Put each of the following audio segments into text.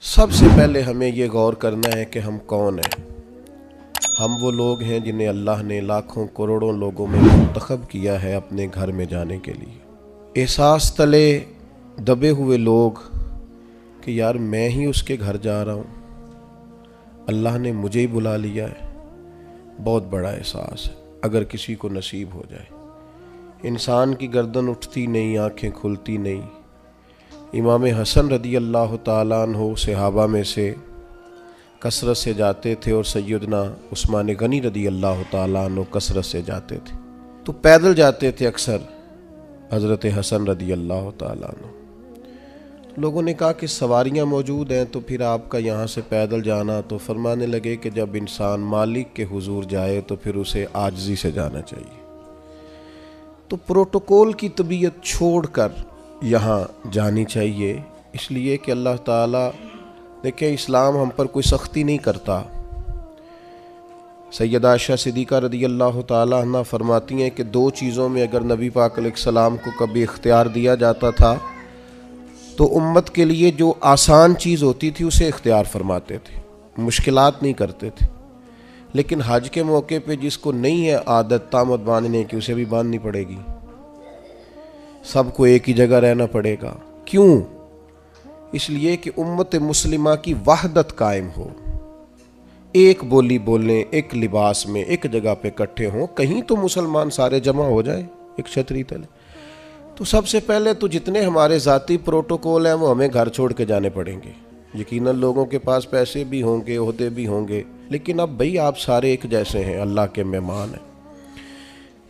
सबसे पहले हमें ये गौर करना है कि हम कौन हैं। हम वो लोग हैं जिन्हें अल्लाह ने लाखों करोड़ों लोगों में मुंतखब किया है अपने घर में जाने के लिए। एहसास तले दबे हुए लोग कि यार मैं ही उसके घर जा रहा हूँ, अल्लाह ने मुझे ही बुला लिया है। बहुत बड़ा एहसास है अगर किसी को नसीब हो जाए। इंसान की गर्दन उठती नहीं, आंखें खुलती नहीं। इमाम हसन रदी अल्लाह ताला अन्हु सहाबा में से कसरत से जाते थे और सैयदना उस्मान गनी रदी अल्लाह ताला अन्हु कसरत से जाते थे, तो पैदल जाते थे अक्सर हज़रत हसन रदी अल्लाह ताला अन्हु। लोगों ने कहा कि सवारियां मौजूद हैं तो फिर आपका यहाँ से पैदल जाना, तो फरमाने लगे कि जब इंसान मालिक के हुजूर जाए तो फिर उसे आजिज़ी से जाना चाहिए। तो प्रोटोकॉल की तबीयत छोड़कर यहाँ जानी चाहिए, इसलिए कि अल्लाह ताला देखें इस्लाम हम पर कोई सख्ती नहीं करता। सैयदा आयशा सिद्दीक़ा रदी अल्लाह ताला अन्हा फरमाती हैं कि दो चीज़ों में अगर नबी पाक अलैहिस्सलाम को कभी इख्तियार दिया जाता था तो उम्मत के लिए जो आसान चीज़ होती थी उसे इख्तियार फरमाते थे, मुश्किलात नहीं करते थे। लेकिन हज के मौके पे जिसको नहीं है आदत तामत बांधने की, उसे भी बांधनी पड़ेगी। सबको एक ही जगह रहना पड़ेगा। क्यों? इसलिए कि उम्मत मुस्लिमा की वहदत कायम हो, एक बोली बोलें, एक लिबास में एक जगह पे इकट्ठे हों, कहीं तो मुसलमान सारे जमा हो जाए एक छतरी तले। तो सबसे पहले तो जितने हमारे ज़ाती प्रोटोकॉल हैं वो हमें घर छोड़ के जाने पड़ेंगे। यकीनन लोगों के पास पैसे भी होंगे, ओहदे भी होंगे, लेकिन अब भाई आप सारे एक जैसे हैं, अल्लाह के मेहमान हैं।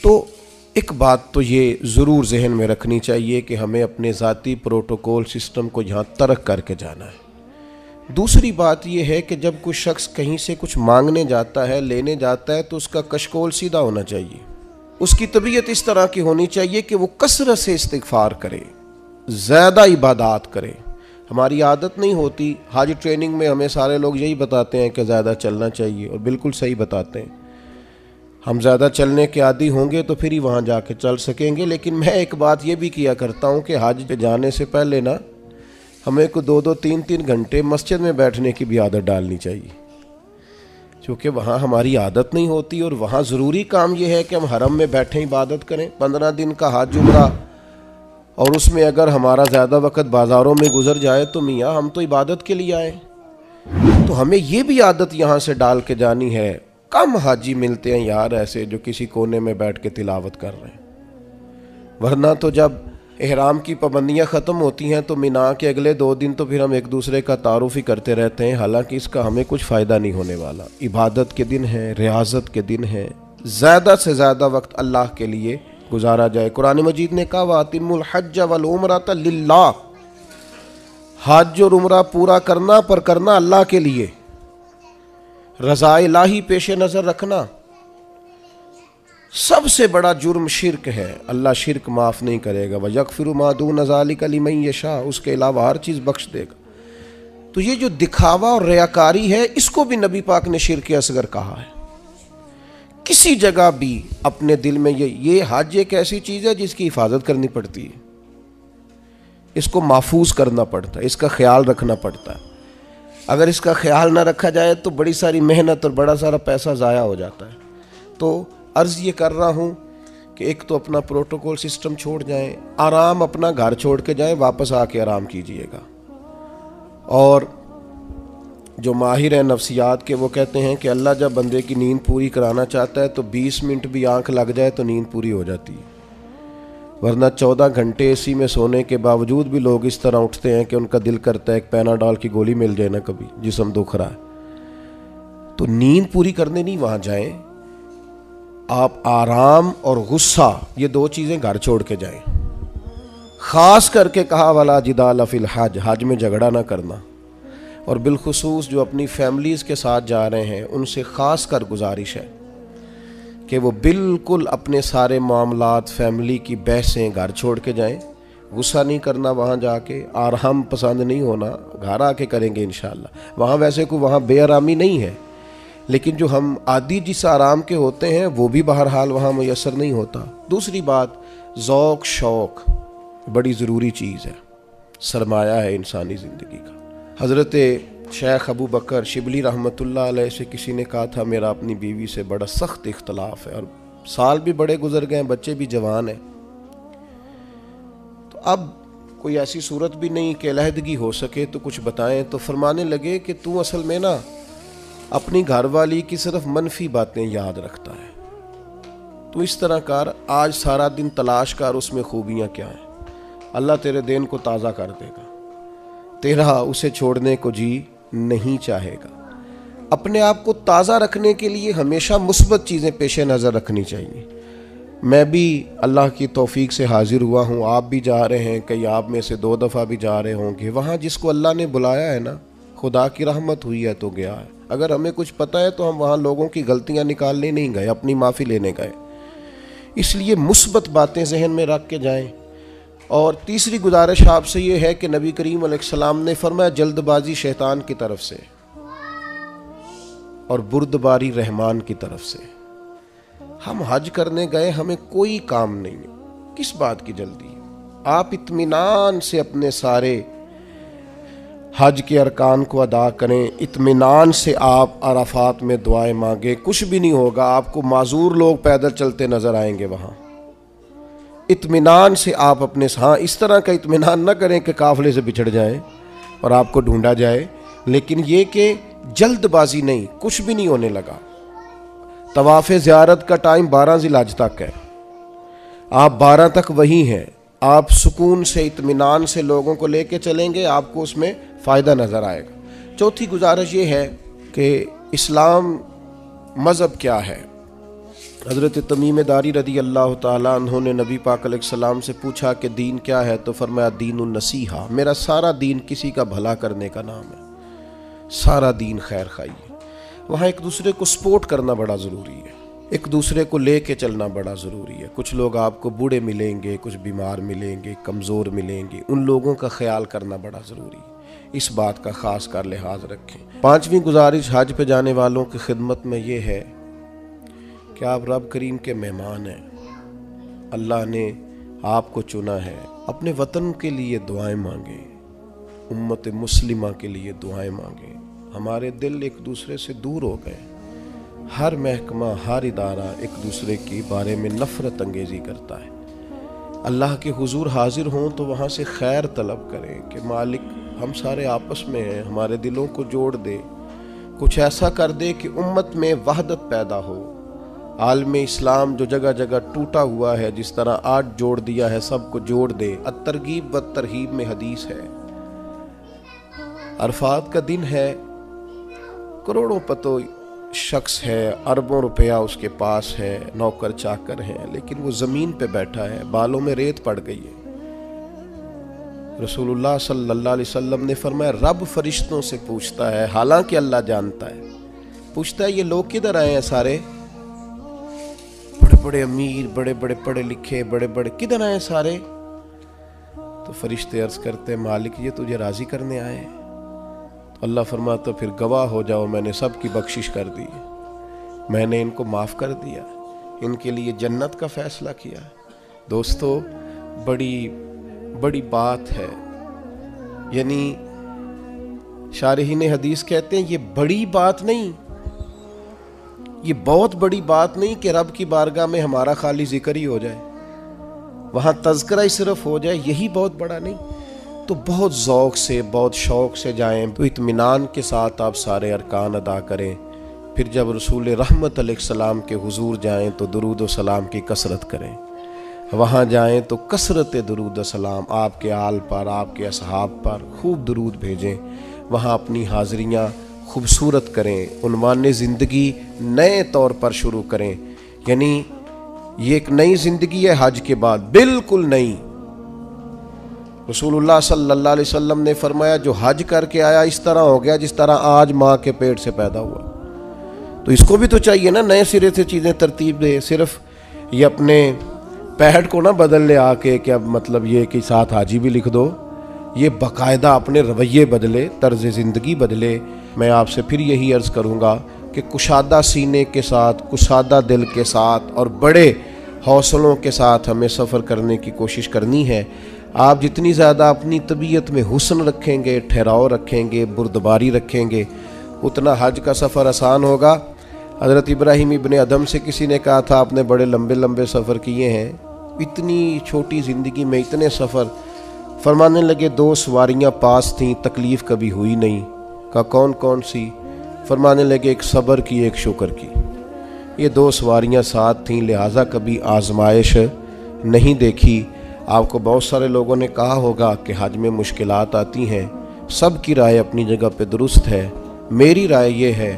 तो एक बात तो ये ज़रूर जहन में रखनी चाहिए कि हमें अपने ज़ाती प्रोटोकॉल सिस्टम को यहाँ तर्क करके जाना है। दूसरी बात यह है कि जब कोई शख्स कहीं से कुछ मांगने जाता है, लेने जाता है, तो उसका कशकोल सीधा होना चाहिए। उसकी तबीयत इस तरह की होनी चाहिए कि वो कसरत से इस्तिग़फ़ार करे, ज़्यादा इबादत करे। हमारी आदत नहीं होती। हाजी ट्रेनिंग में हमें सारे लोग यही बताते हैं कि ज़्यादा चलना चाहिए, और बिल्कुल सही बताते हैं। हम ज़्यादा चलने के आदी होंगे तो फिर ही वहाँ जाके चल सकेंगे। लेकिन मैं एक बात ये भी किया करता हूँ कि हज पे जाने से पहले ना हमें को 2-2, 3-3 घंटे मस्जिद में बैठने की भी आदत डालनी चाहिए, क्योंकि वहाँ हमारी आदत नहीं होती। और वहाँ ज़रूरी काम ये है कि हम हरम में बैठें, इबादत करें। 15 दिन का हज उम्रा, और उसमें अगर हमारा ज़्यादा वक़्त बाज़ारों में गुजर जाए तो मियाँ हम तो इबादत के लिए आए। तो हमें ये भी आदत यहाँ से डाल के जानी है। कम हाजी मिलते हैं यार ऐसे जो किसी कोने में बैठ के तिलावत कर रहे हैं, वरना तो जब एहराम की पाबंदियाँ ख़त्म होती हैं तो मिना के अगले 2 दिन तो फिर हम एक दूसरे का तारुफ़ ही करते रहते हैं। हालांकि इसका हमें कुछ फ़ायदा नहीं होने वाला। इबादत के दिन है, रियाजत के दिन है, ज़्यादा से ज़्यादा वक्त अल्लाह के लिए गुजारा जाए। कुरान मजीद ने कहा वातिमुल हज्ज वल उम्रता लिल्लाह, हज और उम्रा पूरा करना, पर करना अल्लाह के लिए, रज़ा इलाही पेश नज़र रखना। सबसे बड़ा जुर्म शिरक है, अल्लाह शिरक माफ़ नहीं करेगा। व यग़फ़िरु मा दून ज़ालिका लिमन यशा, उसके अलावा हर चीज़ बख्श देगा। तो ये जो दिखावा और रियाकारी है, इसको भी नबी पाक ने शिरक असगर कहा है। किसी जगह भी अपने दिल में ये हज एक ऐसी चीज़ है जिसकी हिफाजत करनी पड़ती है, इसको महफूज करना पड़ता है, इसका ख्याल रखना पड़ता है। अगर इसका ख्याल ना रखा जाए तो बड़ी सारी मेहनत और बड़ा सारा पैसा ज़ाया हो जाता है। तो अर्ज़ ये कर रहा हूँ कि एक तो अपना प्रोटोकॉल सिस्टम छोड़ जाएं, आराम अपना घर छोड़ के जाएं, वापस आके आराम कीजिएगा। और जो माहिर हैं नफ्सियात के, वो कहते हैं कि अल्लाह जब बंदे की नींद पूरी कराना चाहता है तो 20 मिनट भी आँख लग जाए तो नींद पूरी हो जाती है। वरना 14 घंटे एसी में सोने के बावजूद भी लोग इस तरह उठते हैं कि उनका दिल करता है एक पैनाडॉल की गोली मिल जाए ना, कभी जिस्म दुख रहा है। तो नींद पूरी करने नहीं वहाँ जाएं, आप आराम और गुस्सा, ये 2 चीज़ें घर छोड़ के जाएं। ख़ास करके कहा वला जिदाल फिल हज, हज में झगड़ा ना करना। और बिलखुसूस जो अपनी फैमिलीज़ के साथ जा रहे हैं उनसे ख़ास कर गुजारिश है कि वो बिल्कुल अपने सारे मामलात, फैमिली की बहसें घर छोड़ के जाएं। गुस्सा नहीं करना वहाँ जाके, आराम पसंद नहीं होना, घर आके करेंगे इंशाअल्लाह। वहाँ वैसे कोई वहाँ बेआरामी नहीं है, लेकिन जो हम आदि जिस आराम के होते हैं वो भी बहरहाल वहाँ मुयस्सर नहीं होता। दूसरी बात, ज़ौक़ शौक़ बड़ी ज़रूरी चीज़ है, सरमाया है इंसानी ज़िंदगी का। हज़रत शेख अबू बकर शिबली रहमतुल्लाह अलैह से किसी ने कहा था मेरा अपनी बीवी से बड़ा सख्त इख्तलाफ है और साल भी बड़े गुजर गए, बच्चे भी जवान हैं, तो अब कोई ऐसी सूरत भी नहीं कि अलहदगी हो सके, तो कुछ बताएं। तो फरमाने लगे कि तू असल में ना अपनी घरवाली की सिर्फ मनफी बातें याद रखता है, तू इस तरह कर, आज सारा दिन तलाश कर उसमें खूबियाँ क्या हैं, अल्लाह तेरे दिन को ताज़ा कर देगा, तेरा उसे छोड़ने को जी नहीं चाहेगा। अपने आप को ताज़ा रखने के लिए हमेशा मुस्बत चीज़ें पेश नज़र रखनी चाहिए। मैं भी अल्लाह की तौफीक से हाजिर हुआ हूँ, आप भी जा रहे हैं, कई आप में से 2 दफ़ा भी जा रहे होंगे। वहाँ जिसको अल्लाह ने बुलाया है ना, खुदा की रहमत हुई है तो गया है। अगर हमें कुछ पता है तो हम वहाँ लोगों की गलतियाँ निकालने नहीं गए, अपनी माफ़ी लेने गए। इसलिए मुस्बत बातें जहन में रख के जाएं। और तीसरी गुजारिश आपसे ये है कि नबी करीम अलैहिस्सलाम ने फरमाया जल्दबाजी शैतान की तरफ से और बुर्दबारी रहमान की तरफ से। हम हज करने गए, हमें कोई काम नहीं है, किस बात की जल्दी है? आप इत्मीनान से अपने सारे हज के अरकान को अदा करें, इत्मीनान से आप अराफात में दुआएं मांगे, कुछ भी नहीं होगा। आपको माजूर लोग पैदल चलते नजर आएंगे वहाँ। इत्मीनान से आप अपने, हाँ इस तरह का इत्मीनान ना करें कि काफिले से बिछड़ जाएं और आपको ढूंढा जाए, लेकिन ये कि जल्दबाजी नहीं, कुछ भी नहीं होने लगा। तवाफ़ ज़ियारत का टाइम 12 ज़िलहज तक है, आप 12 तक वहीं हैं। आप सुकून से इत्मीनान से लोगों को लेके चलेंगे, आपको उसमें फ़ायदा नज़र आएगा। चौथी गुजारिश ये है कि इस्लाम मज़हब क्या है। हज़रत तमीम दारी रदी अल्लाह ताला अन्हु ने नबी पाक अलैहिस्सलाम से पूछा कि दीन क्या है, तो फरमाया दीनुन नसीहा, मेरा सारा दीन किसी का भला करने का नाम है, सारा दीन खैर खाई है। वहाँ एक दूसरे को सपोर्ट करना बड़ा ज़रूरी है, एक दूसरे को ले कर चलना बड़ा ज़रूरी है। कुछ लोग आपको बूढ़े मिलेंगे, कुछ बीमार मिलेंगे, कमज़ोर मिलेंगे, उन लोगों का ख्याल करना बड़ा ज़रूरी है। इस बात का ख़ास कर लिहाज रखें। 5वीं गुजारिश हज पे जाने वालों की खिदमत में ये है कि आप रब करीम के मेहमान हैं, अल्लाह ने आपको चुना है। अपने वतन के लिए दुआएं मांगें, उम्मत मुस्लिमा के लिए दुआएं मांगें। हमारे दिल एक दूसरे से दूर हो गए, हर महकमा हर इदारा एक दूसरे के बारे में नफ़रत अंगेज़ी करता है। अल्लाह के हुजूर हाजिर हों तो वहाँ से खैर तलब करें कि मालिक हम सारे आपस में हैं, हमारे दिलों को जोड़ दे, कुछ ऐसा कर दे कि उम्मत में वहदत पैदा हो। आलम इस्लाम जो जगह जगह टूटा हुआ है, जिस तरह आज जोड़ दिया है, सबको जोड़ दे। अत-तरगीब व तरहीब में हदीस है, अरफात का दिन है, करोड़ों पतो शख्स है, अरबों रुपया उसके पास है, नौकर चाकर हैं, लेकिन वो ज़मीन पे बैठा है, बालों में रेत पड़ गई है। रसूलुल्लाह सल्लल्लाहु अलैहि वसल्लम ने फरमाया रब फरिश्तों से पूछता है, हालांकि अल्लाह जानता है, पूछता है ये लोग किधर आए हैं? सारे बड़े बड़े अमीर, बड़े बड़े पढ़े लिखे, बड़े बड़े, किधर आए सारे? तो फरिश्ते अर्ज करते हैं मालिक ये तुझे राज़ी करने आए हैं। तो अल्लाह फरमाता तो फिर गवाह हो जाओ, मैंने सब की बख्शिश कर दी, मैंने इनको माफ़ कर दिया, इनके लिए जन्नत का फ़ैसला किया। दोस्तों बड़ी बड़ी बात है, यानी शारहीन हदीस कहते हैं ये बड़ी बात नहीं, ये बहुत बड़ी बात नहीं कि रब की बारगाह में हमारा खाली जिक्र ही हो जाए, वहाँ तज़किरा ही सिर्फ हो जाए, यही बहुत बड़ा नहीं। तो बहुत ज़ौक़ से, बहुत शौक़ से जाएं, तो इत्मीनान के साथ आप सारे अरकान अदा करें। फिर जब रसूल रहमत अलैहिस्सलाम के हुजूर जाएं तो दुरूद व सलाम की कसरत करें। वहाँ जाएं तो कसरत दुरूद व सलाम आपके आल पर, आपके असहाब पर खूब दुरूद भेजें। वहाँ अपनी हाज़रियाँ खूबसूरत करें, उन्वान ज़िंदगी नए तौर पर शुरू करें। यानी ये एक नई ज़िंदगी है हज के बाद, बिल्कुल नई। रसूलुल्लाह सल्लल्लाहु अलैहि वसल्लम ने फरमाया जो हज करके आया इस तरह हो गया जिस तरह आज माँ के पेट से पैदा हुआ। तो इसको भी तो चाहिए ना नए सिरे से चीज़ें तरतीब दे। सिर्फ ये अपने पैड को ना बदल ले आके, क्या मतलब ये कि साथ हाजी भी लिख दो, ये बाकायदा अपने रवैये बदले, तर्ज ज़िंदगी बदले। मैं आपसे फिर यही अर्ज़ करूँगा कि कुशादा सीने के साथ, कुशादा दिल के साथ और बड़े हौसलों के साथ हमें सफ़र करने की कोशिश करनी है। आप जितनी ज़्यादा अपनी तबीयत में हुस्न रखेंगे, ठहराव रखेंगे, बुर्दबारी रखेंगे, उतना हज का सफ़र आसान होगा। हज़रत इब्राहीम इब्ने अदम से किसी ने कहा था आपने बड़े लंबे लंबे सफ़र किए हैं, इतनी छोटी ज़िंदगी में इतने सफ़र। फरमाने लगे 2 सवारियाँ पास थीं, तकलीफ़ कभी हुई नहीं। कहा कौन कौन सी? फरमाने लगे एक सब्र की, एक शुक्र की। ये 2 सवारियाँ साथ थीं, लिहाजा कभी आजमाइश नहीं देखी। आपको बहुत सारे लोगों ने कहा होगा कि हज में मुश्किलात आती हैं। सब की राय अपनी जगह पे दुरुस्त है। मेरी राय ये है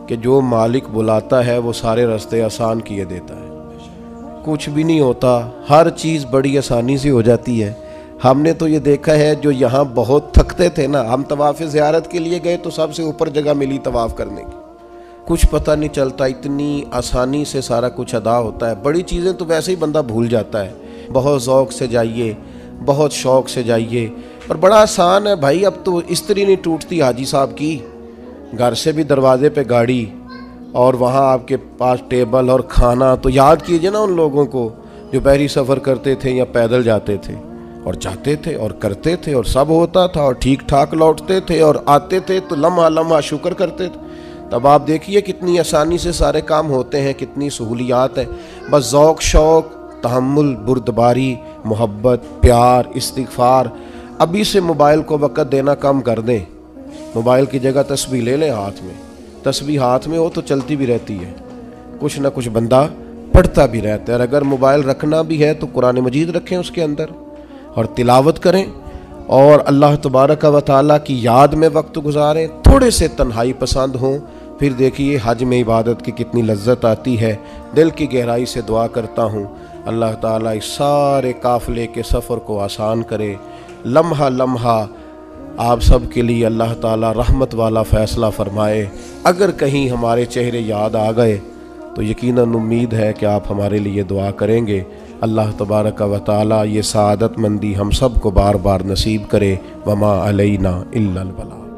कि जो मालिक बुलाता है वो सारे रास्ते आसान किए देता है। कुछ भी नहीं होता, हर चीज़ बड़ी आसानी से हो जाती है। हमने तो ये देखा है, जो यहाँ बहुत थकते थे ना, हम तवाफ़ ज़ियारत के लिए गए तो सबसे ऊपर जगह मिली तवाफ़ करने की। कुछ पता नहीं चलता, इतनी आसानी से सारा कुछ अदा होता है। बड़ी चीज़ें तो वैसे ही बंदा भूल जाता है। बहुत ज़ौक़ से जाइए, बहुत शौक़ से जाइए, पर बड़ा आसान है भाई। अब तो इस्त्री नहीं टूटती हाजी साहब की, घर से भी दरवाजे पे गाड़ी और वहाँ आपके पास टेबल और खाना। तो याद कीजिए ना उन लोगों को जो बहरी सफ़र करते थे या पैदल जाते थे और जाते थे और करते थे और सब होता था और ठीक ठाक लौटते थे और आते थे तो लम्हा लम्हा शुक्र करते थे। तब आप देखिए कितनी आसानी से सारे काम होते हैं, कितनी सहूलियात है। बस ज़ौक़ शौक़, तहम्मुल, बुर्दबारी, मोहब्बत, प्यार, इस्तिग़फ़ार। अभी से मोबाइल को वक़्त देना कम कर दें। मोबाइल की जगह तस्बीह ले लें हाथ में। तस्बीह हाथ में हो तो चलती भी रहती है, कुछ ना कुछ बंदा पढ़ता भी रहता है। और अगर मोबाइल रखना भी है तो कुरान मजीद रखें उसके अंदर और तिलावत करें और अल्लाह तबारक व तआला की याद में वक्त गुजारें। थोड़े से तन्हाई पसंद हों, फिर देखिए हज में इबादत की कितनी लज्जत आती है। दिल की गहराई से दुआ करता हूँ अल्लाह ताला इस सारे काफ़िले के सफ़र को आसान करे। लम्हा लम्हा आप सब के लिए अल्लाह ताला रहमत वाला फ़ैसला फ़रमाए। अगर कहीं हमारे चेहरे याद आ गए तो यकीनन उम्मीद है कि आप हमारे लिए दुआ करेंगे। अल्लाह तबारक व तआला ये सआदतमंदी हम सब को बार बार नसीब करे। वमा अलैना इल्लल बलाग।